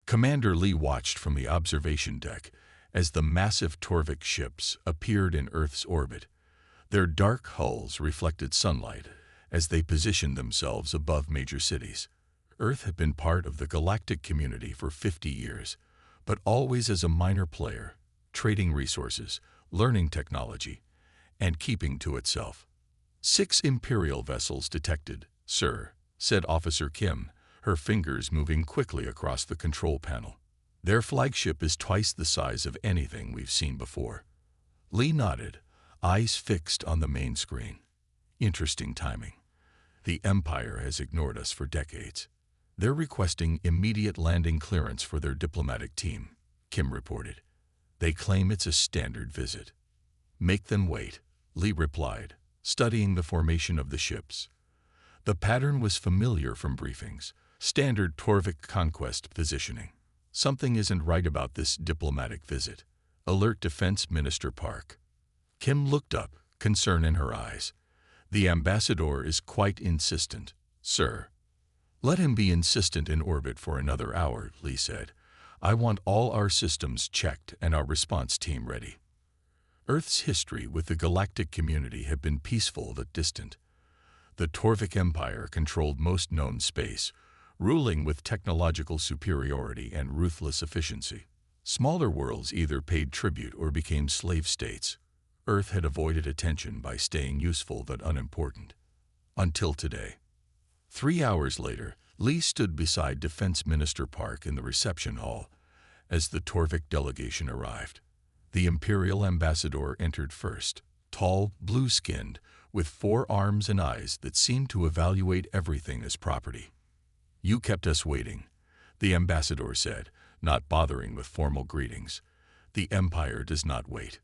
Commander Lee watched from the observation deck as the massive Torvik ships appeared in Earth's orbit. Their dark hulls reflected sunlight as they positioned themselves above major cities. Earth had been part of the galactic community for 50 years, but always as a minor player, trading resources, learning technology, and keeping to itself. 6 Imperial vessels detected, sir, said Officer Kim, her fingers moving quickly across the control panel. Their flagship is twice the size of anything we've seen before. Lee nodded, eyes fixed on the main screen. Interesting timing. The Empire has ignored us for decades. They're requesting immediate landing clearance for their diplomatic team, Kim reported. They claim it's a standard visit. Make them wait, Lee replied, studying the formation of the ships. The pattern was familiar from briefings, standard Torvik conquest positioning. Something isn't right about this diplomatic visit. Alert Defense Minister Park. Kim looked up, concern in her eyes. The ambassador is quite insistent, sir. Let him be insistent in orbit for another hour, Lee said. I want all our systems checked and our response team ready. Earth's history with the galactic community had been peaceful but distant. The Torvik Empire controlled most known space, ruling with technological superiority and ruthless efficiency. Smaller worlds either paid tribute or became slave states. Earth had avoided attention by staying useful but unimportant. Until today. 3 hours later, Lee stood beside Defense Minister Park in the reception hall as the Torvik delegation arrived. The Imperial ambassador entered first, tall, blue-skinned, with 4 arms and eyes that seemed to evaluate everything as property. You kept us waiting, the ambassador said, not bothering with formal greetings. The Empire does not wait.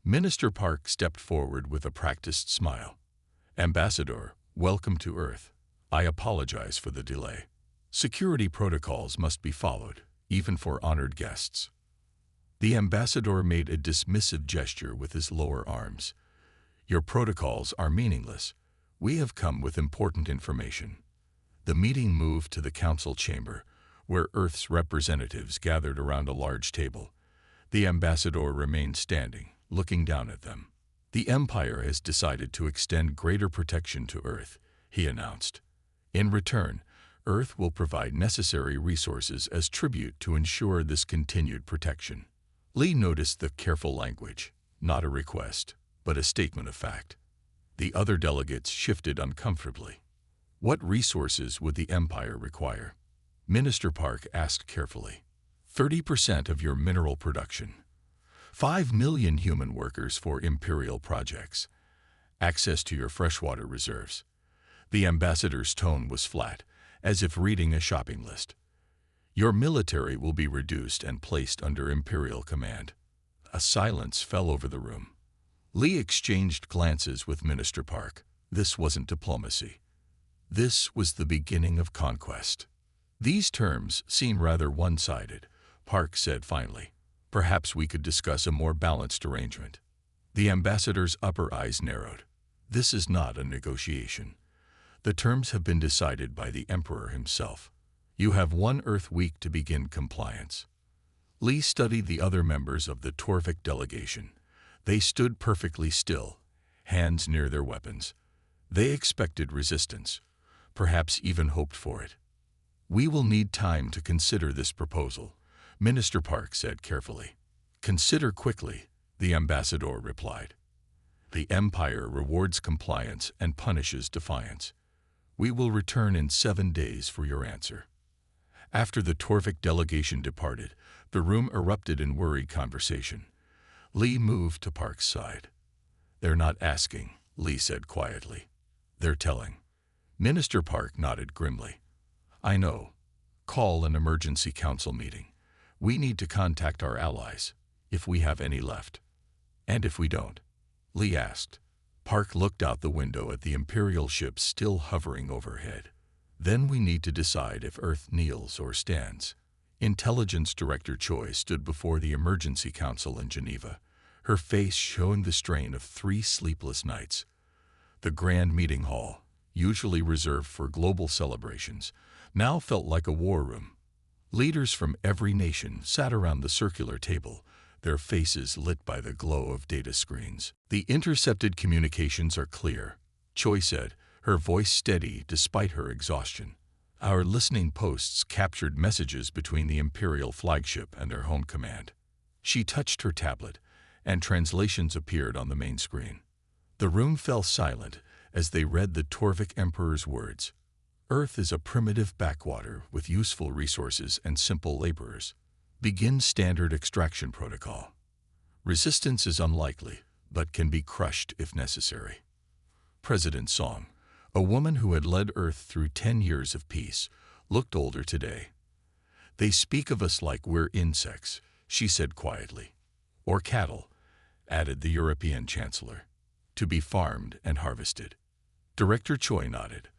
Minister Park stepped forward with a practiced smile. Ambassador, welcome to Earth. I apologize for the delay. Security protocols must be followed, even for honored guests. The ambassador made a dismissive gesture with his lower arms. Your protocols are meaningless. We have come with important information. The meeting moved to the council chamber, where Earth's representatives gathered around a large table. The ambassador remained standing, looking down at them. The Empire has decided to extend greater protection to Earth, he announced. In return, Earth will provide necessary resources as tribute to ensure this continued protection. Lee noticed the careful language, not a request, but a statement of fact. The other delegates shifted uncomfortably. What resources would the Empire require? Minister Park asked carefully. 30% of your mineral production. 5 million human workers for Imperial projects. Access to your freshwater reserves. The ambassador's tone was flat, as if reading a shopping list. Your military will be reduced and placed under Imperial command. A silence fell over the room. Lee exchanged glances with Minister Park. This wasn't diplomacy. This was the beginning of conquest. These terms seem rather one-sided, Park said finally. Perhaps we could discuss a more balanced arrangement. The ambassador's upper eyes narrowed. This is not a negotiation. The terms have been decided by the Emperor himself. You have 1 Earth week to begin compliance. Lee studied the other members of the Torvik delegation. They stood perfectly still, hands near their weapons. They expected resistance, perhaps even hoped for it. We will need time to consider this proposal, Minister Park said carefully. Consider quickly, the ambassador replied. The Empire rewards compliance and punishes defiance. We will return in 7 days for your answer. After the Torvik delegation departed, the room erupted in worried conversation. Lee moved to Park's side. They're not asking, Lee said quietly. They're telling. Minister Park nodded grimly. I know. Call an emergency council meeting. We need to contact our allies, if we have any left. And if we don't? Lee asked. Park looked out the window at the Imperial ships still hovering overhead. Then we need to decide if Earth kneels or stands. Intelligence Director Choi stood before the Emergency Council in Geneva, her face showing the strain of 3 sleepless nights. The grand meeting hall, usually reserved for global celebrations, now felt like a war room. Leaders from every nation sat around the circular table, their faces lit by the glow of data screens. "The intercepted communications are clear," Choi said, her voice steady despite her exhaustion. "Our listening posts captured messages between the Imperial flagship and their home command." She touched her tablet, and translations appeared on the main screen. The room fell silent as they read the Torvik Emperor's words. "Earth is a primitive backwater with useful resources and simple laborers. Begin standard extraction protocol. Resistance is unlikely, but can be crushed if necessary." President Song, a woman who had led Earth through 10 years of peace, looked older today. "They speak of us like we're insects," she said quietly. "Or cattle," added the European Chancellor, "to be farmed and harvested." Director Choi nodded.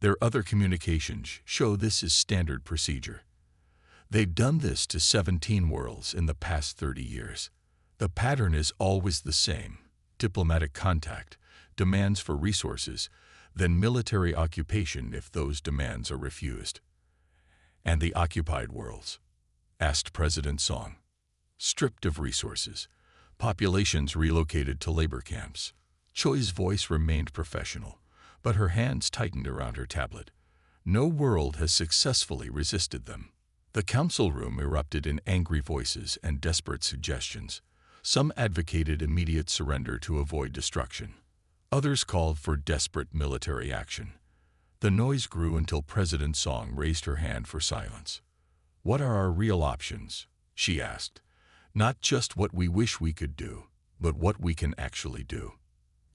"Their other communications show this is standard procedure. They've done this to 17 worlds in the past 30 years. The pattern is always the same: diplomatic contact, demands for resources, then military occupation if those demands are refused." "And the occupied worlds?" asked President Song. "Stripped of resources, populations relocated to labor camps." Choi's voice remained professional, but her hands tightened around her tablet. "No world has successfully resisted them." The council room erupted in angry voices and desperate suggestions. Some advocated immediate surrender to avoid destruction. Others called for desperate military action. The noise grew until President Song raised her hand for silence. "What are our real options?" she asked. "Not just what we wish we could do, but what we can actually do."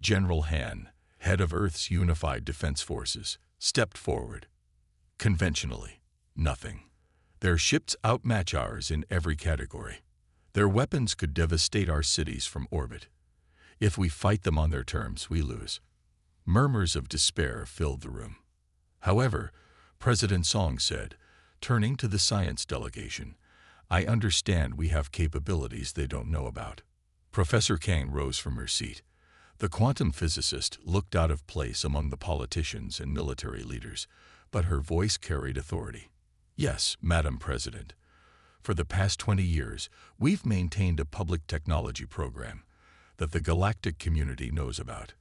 General Han, head of Earth's Unified Defense Forces, stepped forward. "Conventionally, nothing. Their ships outmatch ours in every category. Their weapons could devastate our cities from orbit. If we fight them on their terms, we lose." Murmurs of despair filled the room. However, President Song said, turning to the science delegation, "I understand we have capabilities they don't know about." Professor Kang rose from her seat. The quantum physicist looked out of place among the politicians and military leaders, but her voice carried authority. "Yes, Madam President. For the past 20 years, we've maintained a public technology program that the galactic community knows about.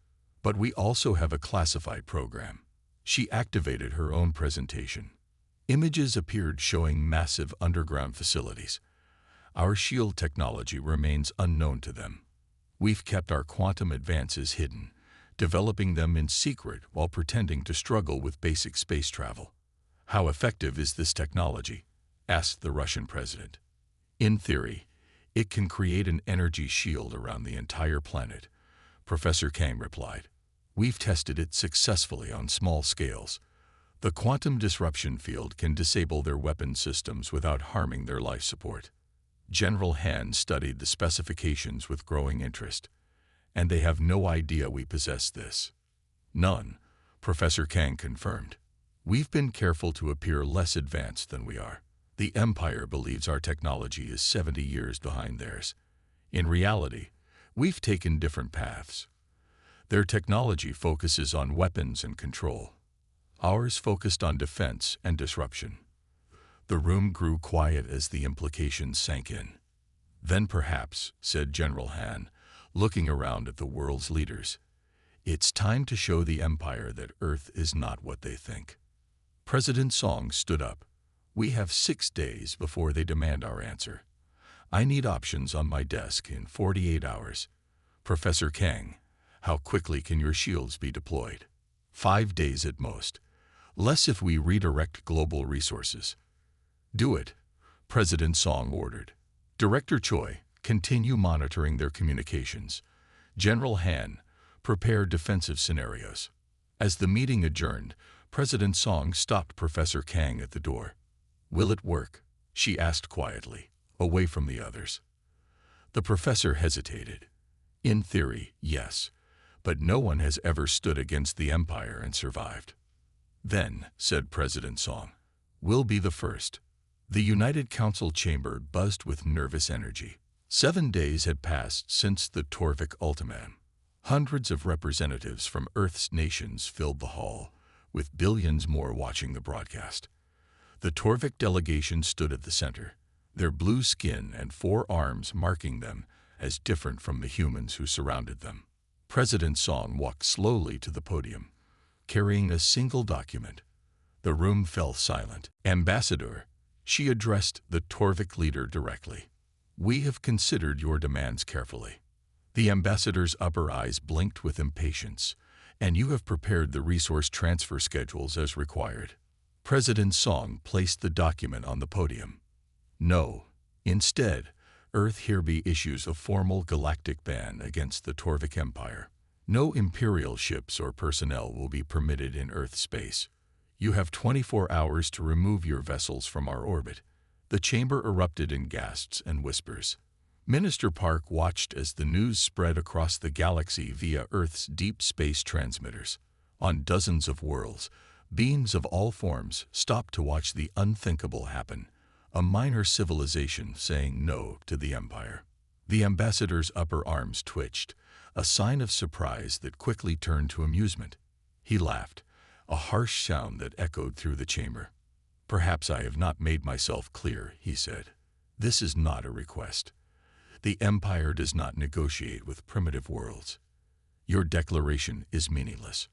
But we also have a classified program." She activated her own presentation. Images appeared showing massive underground facilities. "Our shield technology remains unknown to them. We've kept our quantum advances hidden, developing them in secret while pretending to struggle with basic space travel." "How effective is this technology?" asked the Russian president. "In theory, it can create an energy shield around the entire planet," Professor Kang replied. "We've tested it successfully on small scales. The quantum disruption field can disable their weapon systems without harming their life support." General Han studied the specifications with growing interest. "And they have no idea we possess this?" "None," Professor Kang confirmed. "We've been careful to appear less advanced than we are. The Empire believes our technology is 70 years behind theirs. In reality, we've taken different paths. Their technology focuses on weapons and control. Ours focused on defense and disruption." The room grew quiet as the implications sank in. "Then perhaps," said General Han, looking around at the world's leaders, "it's time to show the Empire that Earth is not what they think." President Song stood up. "We have 6 days before they demand our answer. I need options on my desk in 48 hours. Professor Kang, how quickly can your shields be deployed?" 5 days at most. Less if we redirect global resources." "Do it," President Song ordered. "Director Choi, continue monitoring their communications. General Han, prepare defensive scenarios." As the meeting adjourned, President Song stopped Professor Kang at the door. "Will it work?" she asked quietly, away from the others. The professor hesitated. "In theory, yes, but no one has ever stood against the Empire and survived." "Then," said President Song, "we'll be the first." The United Council chamber buzzed with nervous energy. 7 days had passed since the Torvik ultimatum. Hundreds of representatives from Earth's nations filled the hall, with billions more watching the broadcast. The Torvik delegation stood at the center, their blue skin and 4 arms marking them as different from the humans who surrounded them. President Song walked slowly to the podium, carrying a single document. The room fell silent. "Ambassador," she addressed the Torvik leader directly, "we have considered your demands carefully." The ambassador's upper eyes blinked with impatience. "And you have prepared the resource transfer schedules as required." President Song placed the document on the podium. "No. Instead, Earth hereby issues a formal galactic ban against the Torvik Empire. No Imperial ships or personnel will be permitted in Earth space. You have 24 hours to remove your vessels from our orbit." The chamber erupted in gasps and whispers. Minister Park watched as the news spread across the galaxy via Earth's deep space transmitters. On dozens of worlds, beings of all forms stopped to watch the unthinkable happen, a minor civilization saying no to the Empire. The ambassador's upper arms twitched, a sign of surprise that quickly turned to amusement. He laughed, a harsh sound that echoed through the chamber. "Perhaps I have not made myself clear," he said. "This is not a request. The Empire does not negotiate with primitive worlds. Your declaration is meaningless."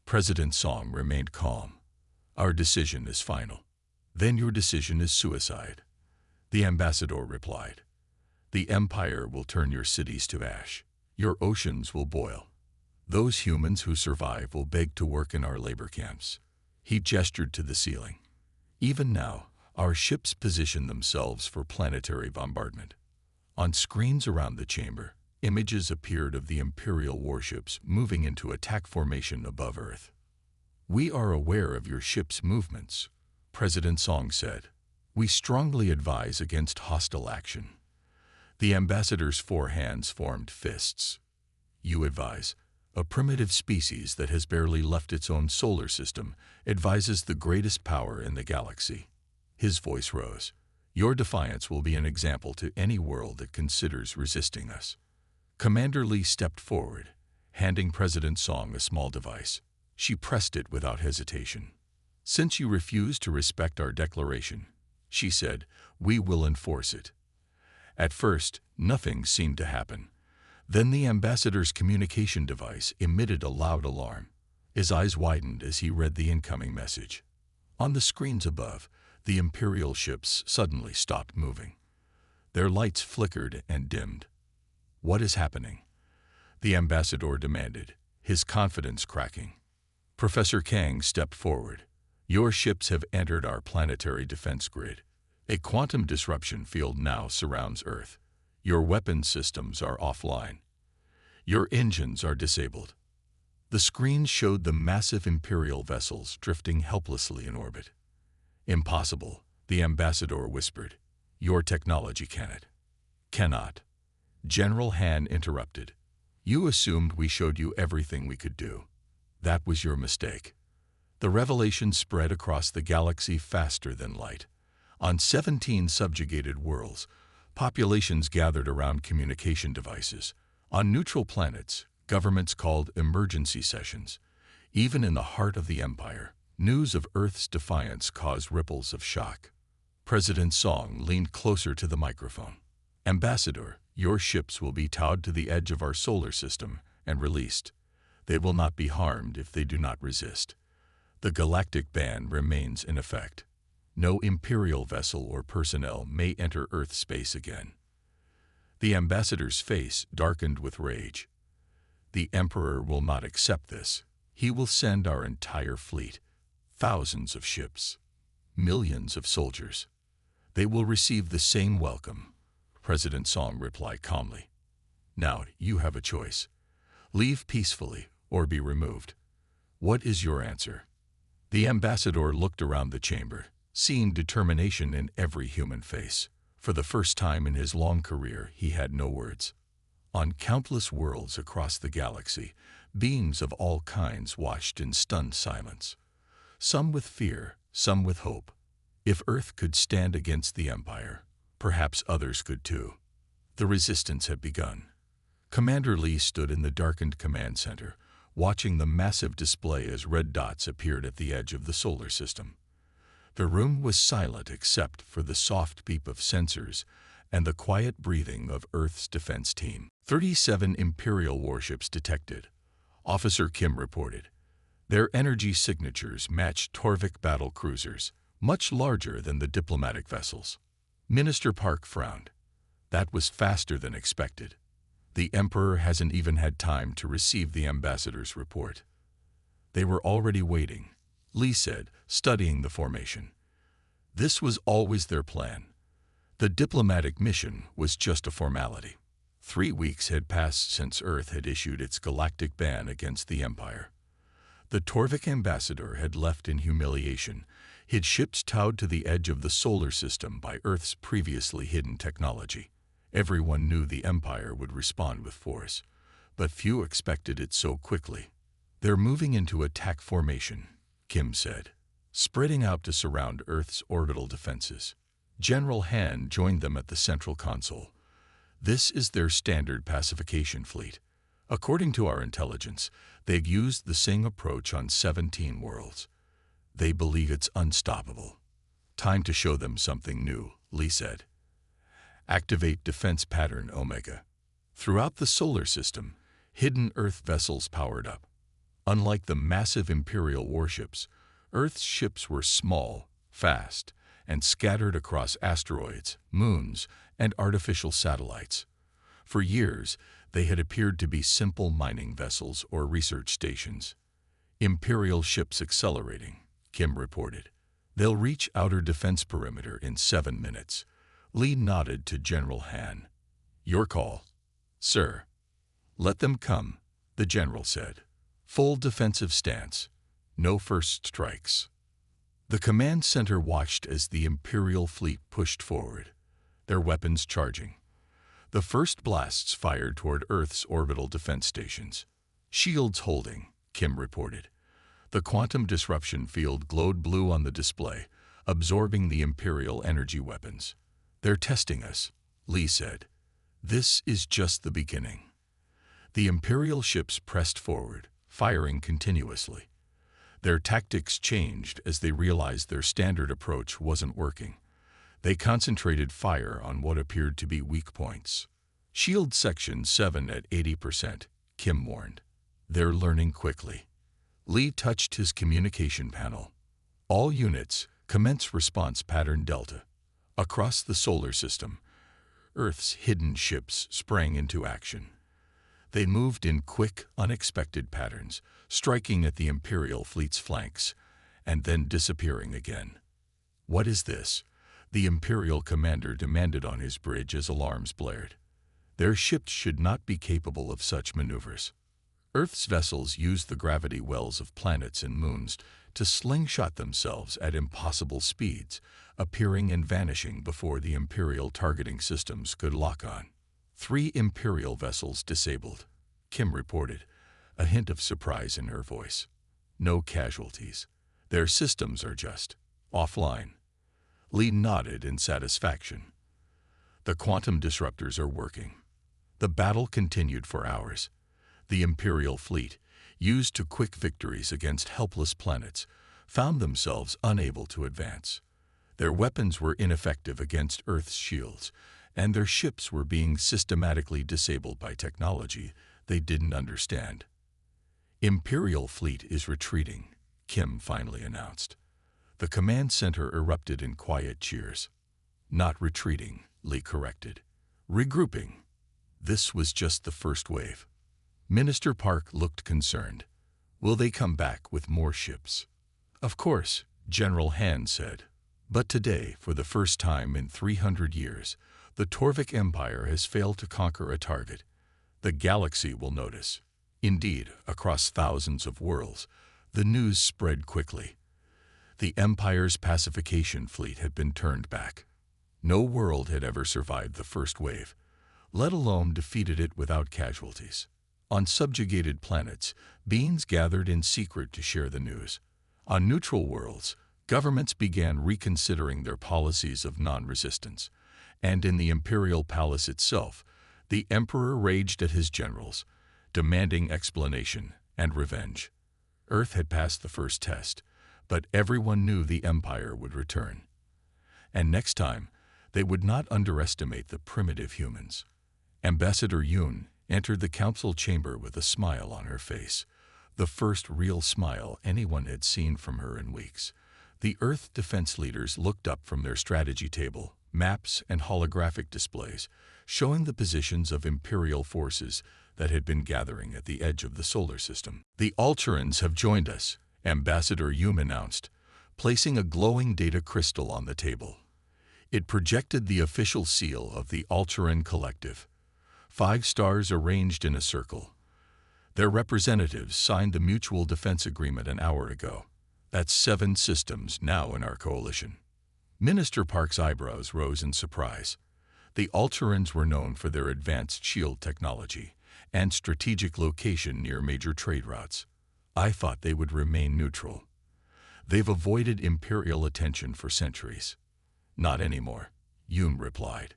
President Song remained calm. "Our decision is final." "Then your decision is suicide," the ambassador replied. "The Empire will turn your cities to ash. Your oceans will boil. Those humans who survive will beg to work in our labor camps." He gestured to the ceiling. "Even now, our ships position themselves for planetary bombardment." On screens around the chamber, images appeared of the Imperial warships moving into attack formation above Earth. "We are aware of your ship's movements," President Song said. "We strongly advise against hostile action." The ambassador's 4 hands formed fists. "You advise. A primitive species that has barely left its own solar system advises the greatest power in the galaxy." His voice rose. "Your defiance will be an example to any world that considers resisting us." Commander Lee stepped forward, handing President Song a small device. She pressed it without hesitation. "Since you refuse to respect our declaration," she said, "we will enforce it." At first, nothing seemed to happen. Then the ambassador's communication device emitted a loud alarm. His eyes widened as he read the incoming message. On the screens above, the Imperial ships suddenly stopped moving. Their lights flickered and dimmed. "What is happening?" the ambassador demanded, his confidence cracking. Professor Kang stepped forward. "Your ships have entered our planetary defense grid. A quantum disruption field now surrounds Earth. Your weapon systems are offline. Your engines are disabled." The screens showed the massive Imperial vessels drifting helplessly in orbit. "Impossible," the ambassador whispered. "Your technology cannot." General Han interrupted. "You assumed we showed you everything we could do. That was your mistake." The revelation spread across the galaxy faster than light. On 17 subjugated worlds, populations gathered around communication devices. On neutral planets, governments called emergency sessions. Even in the heart of the Empire, news of Earth's defiance caused ripples of shock. President Song leaned closer to the microphone. "Ambassador, your ships will be towed to the edge of our solar system and released. They will not be harmed if they do not resist. The galactic ban remains in effect. No Imperial vessel or personnel may enter Earth space again." The ambassador's face darkened with rage. "The Emperor will not accept this. He will send our entire fleet, thousands of ships, millions of soldiers. They will receive the same welcome," President Song replied calmly. "Now you have a choice. Leave peacefully or be removed. What is your answer?" The ambassador looked around the chamber, seeing determination in every human face. For the first time in his long career, he had no words. On countless worlds across the galaxy, beings of all kinds watched in stunned silence. Some with fear, some with hope. If Earth could stand against the Empire, perhaps others could too. The resistance had begun. Commander Lee stood in the darkened command center, watching the massive display as red dots appeared at the edge of the solar system. The room was silent except for the soft beep of sensors and the quiet breathing of Earth's defense team. 37 Imperial warships detected, Officer Kim reported. Their energy signatures matched Torvik battle cruisers, much larger than the diplomatic vessels. Minister Park frowned. That was faster than expected. The Emperor hasn't even had time to receive the ambassador's report. They were already waiting, Lee said, studying the formation. This was always their plan. The diplomatic mission was just a formality. 3 weeks had passed since Earth had issued its galactic ban against the Empire. The Torvik ambassador had left in humiliation, his ships towed to the edge of the solar system by Earth's previously hidden technology. Everyone knew the Empire would respond with force, but few expected it so quickly. They're moving into attack formation, Kim said, spreading out to surround Earth's orbital defenses. General Han joined them at the central console. This is their standard pacification fleet. According to our intelligence, they've used the same approach on 17 worlds. They believe it's unstoppable. Time to show them something new, Lee said. Activate Defense Pattern Omega. Throughout the solar system, hidden Earth vessels powered up. Unlike the massive Imperial warships, Earth's ships were small, fast, and scattered across asteroids, moons, and artificial satellites. For years, they had appeared to be simple mining vessels or research stations. Imperial ships accelerating, Kim reported. They'll reach outer defense perimeter in 7 minutes. Lee nodded to General Han. Your call, sir. Let them come, the general said. Full defensive stance. No first strikes. The command center watched as the Imperial fleet pushed forward, their weapons charging. The first blasts fired toward Earth's orbital defense stations. Shields holding, Kim reported. The quantum disruption field glowed blue on the display, absorbing the Imperial energy weapons. They're testing us, Lee said. This is just the beginning. The Imperial ships pressed forward, firing continuously. Their tactics changed as they realized their standard approach wasn't working. They concentrated fire on what appeared to be weak points. Shield Section 7 at 80%, Kim warned. They're learning quickly. Lee touched his communication panel. All units, commence response pattern Delta. Across the solar system, Earth's hidden ships sprang into action. They moved in quick, unexpected patterns, striking at the Imperial fleet's flanks, and then disappearing again. What is this? The Imperial commander demanded on his bridge as alarms blared. Their ships should not be capable of such maneuvers. Earth's vessels used the gravity wells of planets and moons to slingshot themselves at impossible speeds, appearing and vanishing before the Imperial targeting systems could lock on. 3 Imperial vessels disabled, Kim reported, a hint of surprise in her voice. No casualties. Their systems are just offline. Lee nodded in satisfaction. The quantum disruptors are working. The battle continued for hours. The Imperial fleet, used to quick victories against helpless planets, found themselves unable to advance. Their weapons were ineffective against Earth's shields, and their ships were being systematically disabled by technology they didn't understand. Imperial fleet is retreating, Kim finally announced. The command center erupted in quiet cheers. Not retreating, Lee corrected. Regrouping. This was just the first wave. Minister Park looked concerned. Will they come back with more ships? Of course, General Han said. But today, for the first time in 300 years, the Torvik Empire has failed to conquer a target. The galaxy will notice. Indeed, across thousands of worlds, the news spread quickly. The Empire's pacification fleet had been turned back. No world had ever survived the first wave, let alone defeated it without casualties. On subjugated planets, beings gathered in secret to share the news. On neutral worlds, governments began reconsidering their policies of non-resistance. And in the Imperial Palace itself, the Emperor raged at his generals, demanding explanation and revenge. Earth had passed the first test, But everyone knew the Empire would return. And next time, they would not underestimate the primitive humans. Ambassador Yoon entered the council chamber with a smile on her face, the first real smile anyone had seen from her in weeks. The Earth defense leaders looked up from their strategy table, maps and holographic displays, showing the positions of Imperial forces that had been gathering at the edge of the solar system. "The Alterans have joined us," Ambassador Yoon announced, placing a glowing data crystal on the table. It projected the official seal of the Alteran Collective, 5 stars arranged in a circle. Their representatives signed the Mutual Defense Agreement an hour ago. That's 7 systems now in our coalition. Minister Park's eyebrows rose in surprise. The Alterans were known for their advanced shield technology and strategic location near major trade routes. I thought they would remain neutral. They've avoided Imperial attention for centuries. Not anymore, Yoon replied.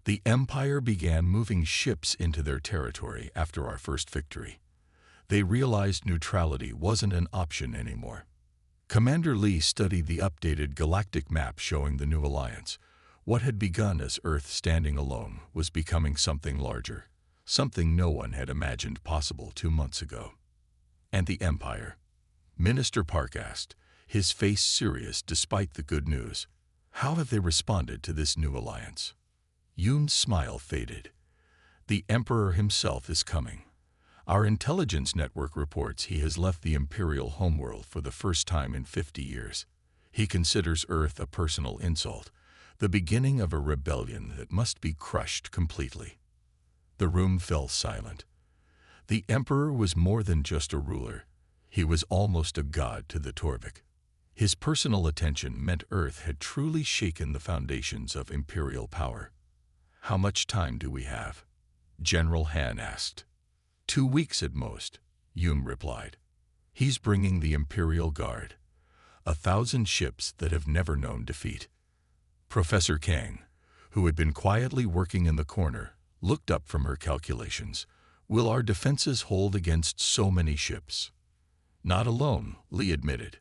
The Empire began moving ships into their territory after our first victory. They realized neutrality wasn't an option anymore. Commander Lee studied the updated galactic map showing the new alliance. What had begun as Earth standing alone was becoming something larger, something no one had imagined possible 2 months ago. And the Empire? Minister Park asked, his face serious despite the good news. How have they responded to this new alliance? Yoon's smile faded. The Emperor himself is coming. Our intelligence network reports he has left the Imperial homeworld for the first time in 50 years. He considers Earth a personal insult, the beginning of a rebellion that must be crushed completely. The room fell silent. The Emperor was more than just a ruler. He was almost a god to the Torvik. His personal attention meant Earth had truly shaken the foundations of Imperial power. "How much time do we have?" General Han asked. 2 weeks at most, Yoon replied. He's bringing the Imperial Guard, 1,000 ships that have never known defeat. Professor Kang, who had been quietly working in the corner, looked up from her calculations. Will our defenses hold against so many ships? Not alone, Lee admitted.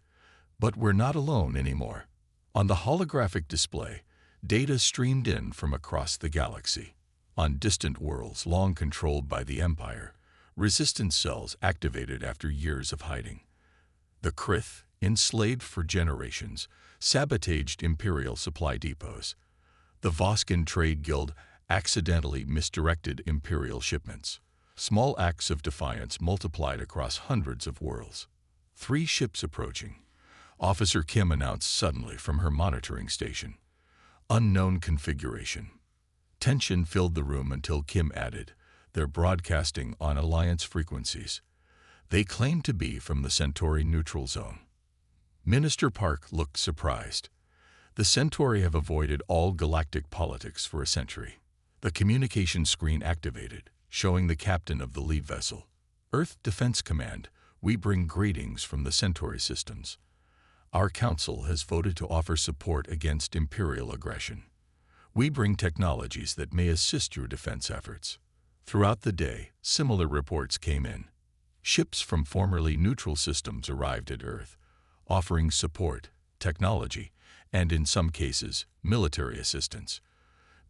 But we're not alone anymore. On the holographic display, data streamed in from across the galaxy. On distant worlds long controlled by the Empire, resistance cells activated after years of hiding. The Krith, enslaved for generations, sabotaged Imperial supply depots. The Voskin Trade Guild accidentally misdirected Imperial shipments. Small acts of defiance multiplied across hundreds of worlds. 3 ships approaching. Officer Kim announced suddenly from her monitoring station. Unknown configuration. Tension filled the room until Kim added, "They're broadcasting on Alliance frequencies. They claim to be from the Centauri neutral zone." Minister Park looked surprised. The Centauri have avoided all galactic politics for a century. The communication screen activated, showing the captain of the lead vessel. "Earth Defense Command, we bring greetings from the Centauri systems. Our council has voted to offer support against Imperial aggression. We bring technologies that may assist your defense efforts." Throughout the day, similar reports came in. Ships from formerly neutral systems arrived at Earth, offering support, technology, and in some cases, military assistance.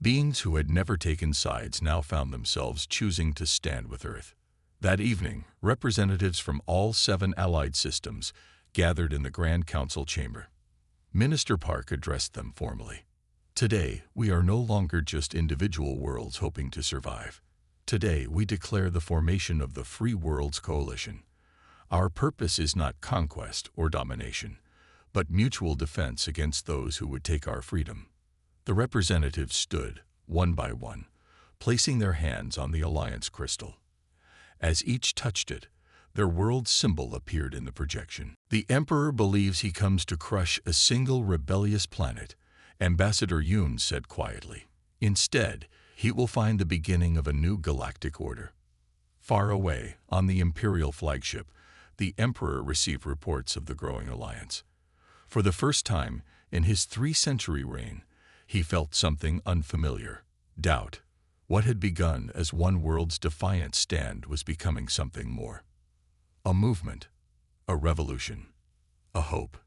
Beings who had never taken sides now found themselves choosing to stand with Earth. That evening, representatives from all 7 allied systems gathered in the Grand Council chamber. Minister Park addressed them formally. "Today, we are no longer just individual worlds hoping to survive. Today, we declare the formation of the Free Worlds Coalition. Our purpose is not conquest or domination, but mutual defense against those who would take our freedom." The representatives stood, one by one, placing their hands on the Alliance crystal. As each touched it, their world symbol appeared in the projection. "The Emperor believes he comes to crush a single rebellious planet," Ambassador Yoon said quietly. "Instead, he will find the beginning of a new galactic order." Far away, on the Imperial flagship, the Emperor received reports of the growing alliance. For the first time in his 3-century reign, he felt something unfamiliar: doubt. What had begun as one world's defiant stand was becoming something more. A movement, a revolution, a hope.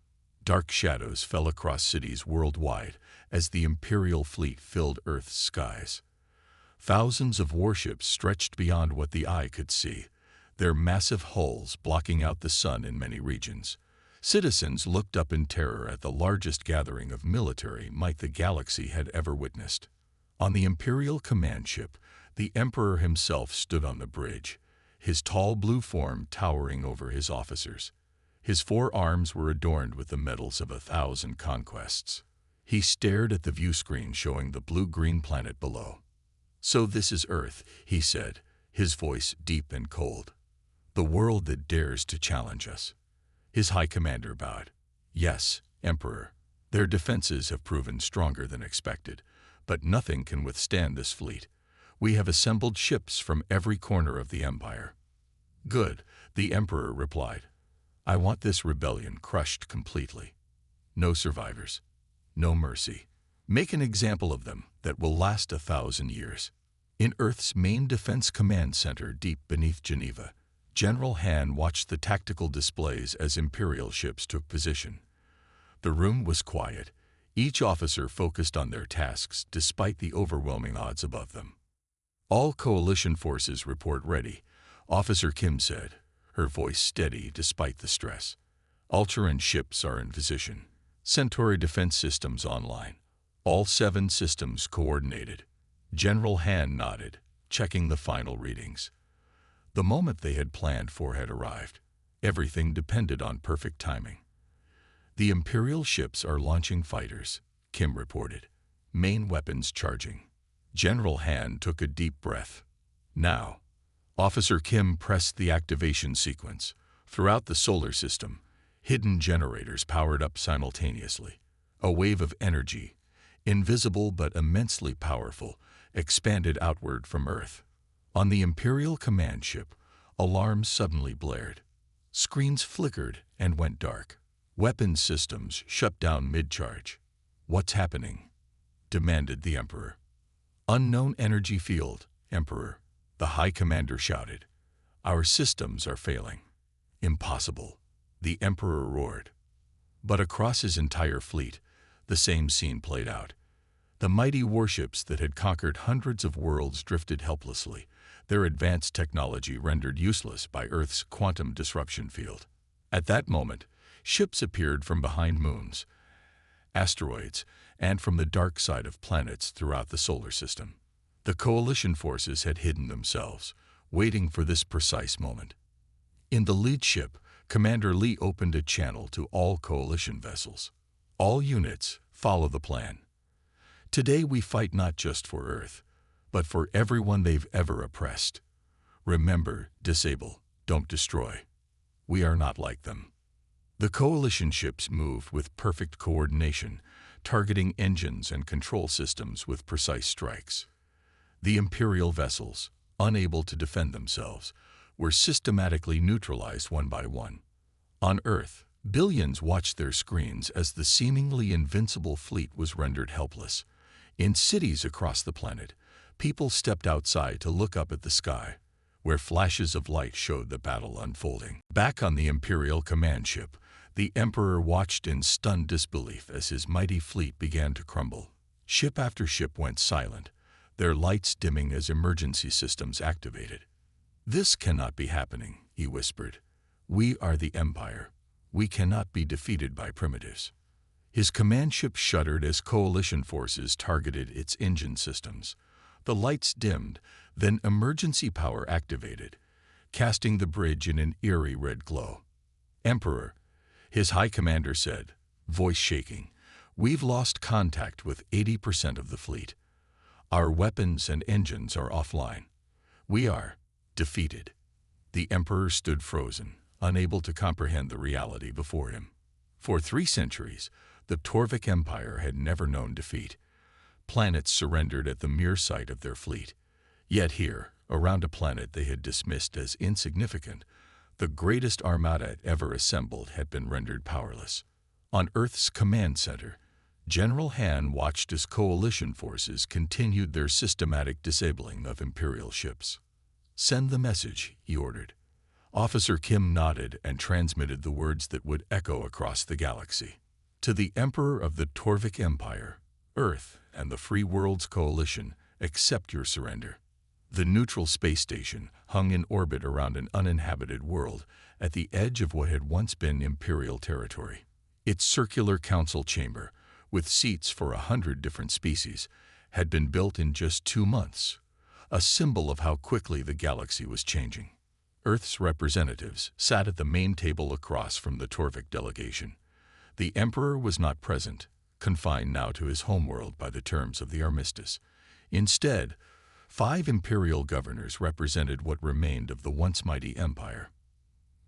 Dark shadows fell across cities worldwide as the Imperial fleet filled Earth's skies. Thousands of warships stretched beyond what the eye could see, their massive hulls blocking out the sun in many regions. Citizens looked up in terror at the largest gathering of military might the galaxy had ever witnessed. On the Imperial command ship, the Emperor himself stood on the bridge, his tall blue form towering over his officers. His 4 arms were adorned with the medals of 1,000 conquests. He stared at the view screen showing the blue-green planet below. "So this is Earth," he said, his voice deep and cold. "The world that dares to challenge us." His High Commander bowed. "Yes, Emperor. Their defenses have proven stronger than expected, but nothing can withstand this fleet. We have assembled ships from every corner of the Empire." "Good," the Emperor replied. "I want this rebellion crushed completely. No survivors. No mercy. Make an example of them that will last 1,000 years." In Earth's main defense command center deep beneath Geneva, General Han watched the tactical displays as Imperial ships took position. The room was quiet, each officer focused on their tasks despite the overwhelming odds above them. "All coalition forces report ready," Officer Kim said, her voice steady despite the stress. "Ultraran ships are in position. Centauri defense systems online. All 7 systems coordinated." General Han nodded, checking the final readings. The moment they had planned for had arrived. Everything depended on perfect timing. "The Imperial ships are launching fighters," Kim reported. "Main weapons charging." General Han took a deep breath. "Now." Officer Kim pressed the activation sequence. Throughout the solar system, hidden generators powered up simultaneously. A wave of energy, invisible but immensely powerful, expanded outward from Earth. On the Imperial command ship, alarms suddenly blared. Screens flickered and went dark. Weapons systems shut down mid-charge. "What's happening?" demanded the Emperor. "Unknown energy field, Emperor," the High Commander shouted. "Our systems are failing." "Impossible," the Emperor roared. But across his entire fleet, the same scene played out. The mighty warships that had conquered hundreds of worlds drifted helplessly, their advanced technology rendered useless by Earth's quantum disruption field. At that moment, ships appeared from behind moons, asteroids, and from the dark side of planets throughout the solar system. The coalition forces had hidden themselves, waiting for this precise moment. In the lead ship, Commander Lee opened a channel to all coalition vessels. "All units, follow the plan. Today we fight not just for Earth, but for everyone they've ever oppressed. Remember, disable, don't destroy. We are not like them." The coalition ships moved with perfect coordination, targeting engines and control systems with precise strikes. The Imperial vessels, unable to defend themselves, were systematically neutralized one by one. On Earth, billions watched their screens as the seemingly invincible fleet was rendered helpless. In cities across the planet, people stepped outside to look up at the sky, where flashes of light showed the battle unfolding. Back on the Imperial command ship, the Emperor watched in stunned disbelief as his mighty fleet began to crumble. Ship after ship went silent, their lights dimming as emergency systems activated. "This cannot be happening," he whispered. "We are the Empire. We cannot be defeated by primitives." His command ship shuddered as coalition forces targeted its engine systems. The lights dimmed, then emergency power activated, casting the bridge in an eerie red glow. "Emperor," his High Commander said, voice shaking, "we've lost contact with 80% of the fleet. Our weapons and engines are offline. We are defeated." The Emperor stood frozen, unable to comprehend the reality before him. For 3 centuries, the Torvik Empire had never known defeat. Planets surrendered at the mere sight of their fleet. Yet here, around a planet they had dismissed as insignificant, the greatest armada ever assembled had been rendered powerless. On Earth's command center, General Han watched as coalition forces continued their systematic disabling of Imperial ships. "Send the message," he ordered. Officer Kim nodded and transmitted the words that would echo across the galaxy. To the Emperor of the Torvik Empire, Earth and the Free Worlds Coalition accept your surrender. The neutral space station hung in orbit around an uninhabited world at the edge of what had once been Imperial territory. Its circular council chamber, with seats for 100 different species, had been built in just 2 months, a symbol of how quickly the galaxy was changing. Earth's representatives sat at the main table across from the Torvik delegation. The Emperor was not present, confined now to his homeworld by the terms of the armistice. Instead, 5 imperial governors represented what remained of the once mighty empire.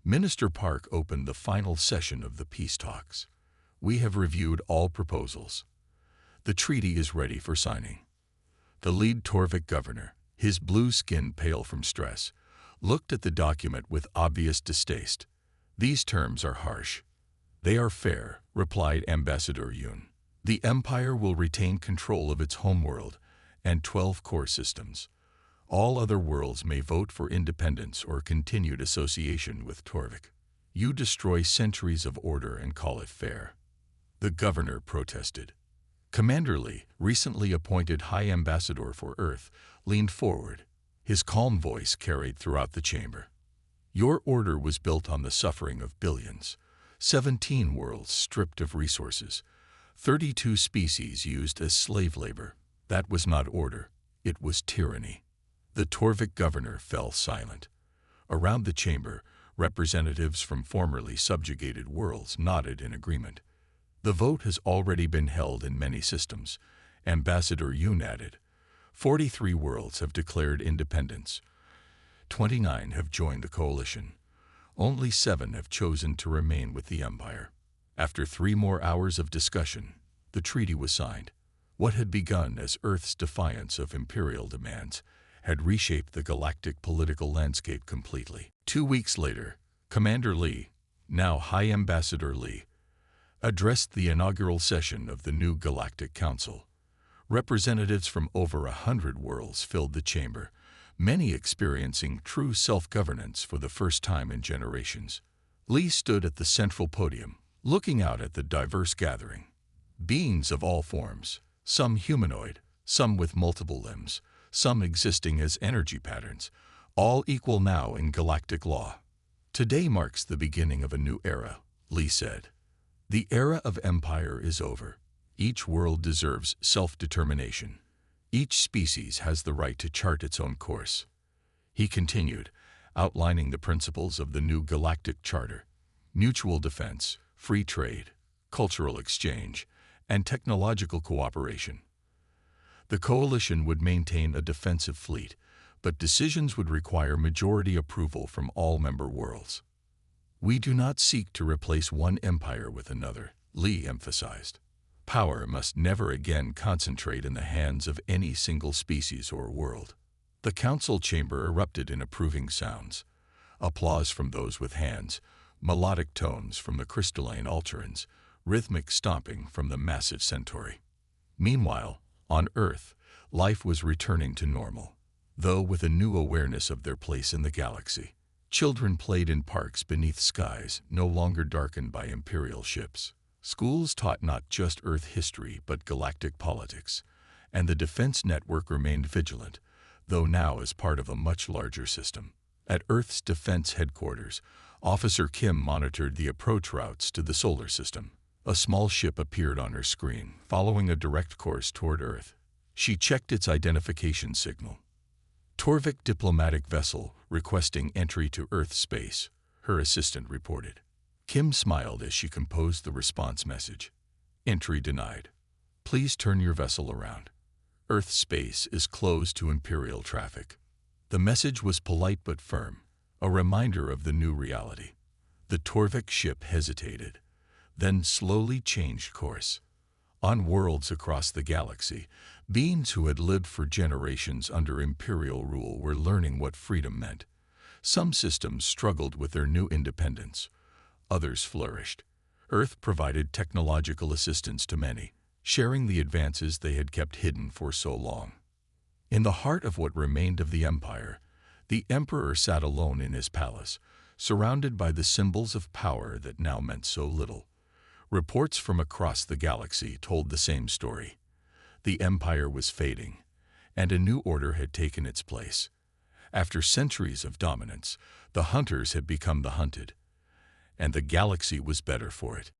Minister Park opened the final session of the peace talks. We have reviewed all proposals. The treaty is ready for signing. The lead Torvik governor, his blue skin pale from stress, looked at the document with obvious distaste. These terms are harsh. They are fair, replied Ambassador Yoon. The empire will retain control of its homeworld and 12 core systems. All other worlds may vote for independence or continued association with Torvik. You destroy centuries of order and call it fair. The governor protested. Commander Lee, recently appointed High Ambassador for Earth, leaned forward. His calm voice carried throughout the chamber. Your order was built on the suffering of billions. 17 worlds stripped of resources. 32 species used as slave labor. That was not order. It was tyranny. The Torvik governor fell silent. Around the chamber, representatives from formerly subjugated worlds nodded in agreement. The vote has already been held in many systems, Ambassador Yoon added. 43 worlds have declared independence. 29 have joined the coalition. Only 7 have chosen to remain with the Empire. After 3 more hours of discussion, the treaty was signed. What had begun as Earth's defiance of imperial demands had reshaped the galactic political landscape completely. 2 weeks later, Commander Lee, now High Ambassador Lee, addressed the inaugural session of the new Galactic Council. Representatives from over 100 worlds filled the chamber, many experiencing true self-governance for the first time in generations. Lee stood at the central podium, looking out at the diverse gathering. Beings of all forms, some humanoid, some with multiple limbs, some existing as energy patterns, all equal now in galactic law. Today marks the beginning of a new era, Lee said. The era of empire is over. Each world deserves self-determination. Each species has the right to chart its own course. He continued, outlining the principles of the new galactic charter: mutual defense, free trade, cultural exchange, and technological cooperation. The coalition would maintain a defensive fleet, but decisions would require majority approval from all member worlds. We do not seek to replace one empire with another, Lee emphasized. Power must never again concentrate in the hands of any single species or world. The council chamber erupted in approving sounds. Applause from those with hands, melodic tones from the crystalline Ultrans, rhythmic stomping from the massive Centauri. Meanwhile, on Earth, life was returning to normal, though with a new awareness of their place in the galaxy. Children played in parks beneath skies no longer darkened by imperial ships. Schools taught not just Earth history but galactic politics, and the defense network remained vigilant, though now as part of a much larger system. At Earth's defense headquarters, Officer Kim monitored the approach routes to the solar system. A small ship appeared on her screen, following a direct course toward Earth. She checked its identification signal. Torvik diplomatic vessel requesting entry to Earth space, her assistant reported. Kim smiled as she composed the response message. Entry denied. Please turn your vessel around. Earth space is closed to Imperial traffic. The message was polite but firm, a reminder of the new reality. The Torvik ship hesitated, then slowly changed course. On worlds across the galaxy, beings who had lived for generations under Imperial rule were learning what freedom meant. Some systems struggled with their new independence. Others flourished. Earth provided technological assistance to many, sharing the advances they had kept hidden for so long. In the heart of what remained of the empire, the emperor sat alone in his palace, surrounded by the symbols of power that now meant so little. Reports from across the galaxy told the same story. The Empire was fading, and a new order had taken its place. After centuries of dominance, the hunters had become the hunted, and the galaxy was better for it.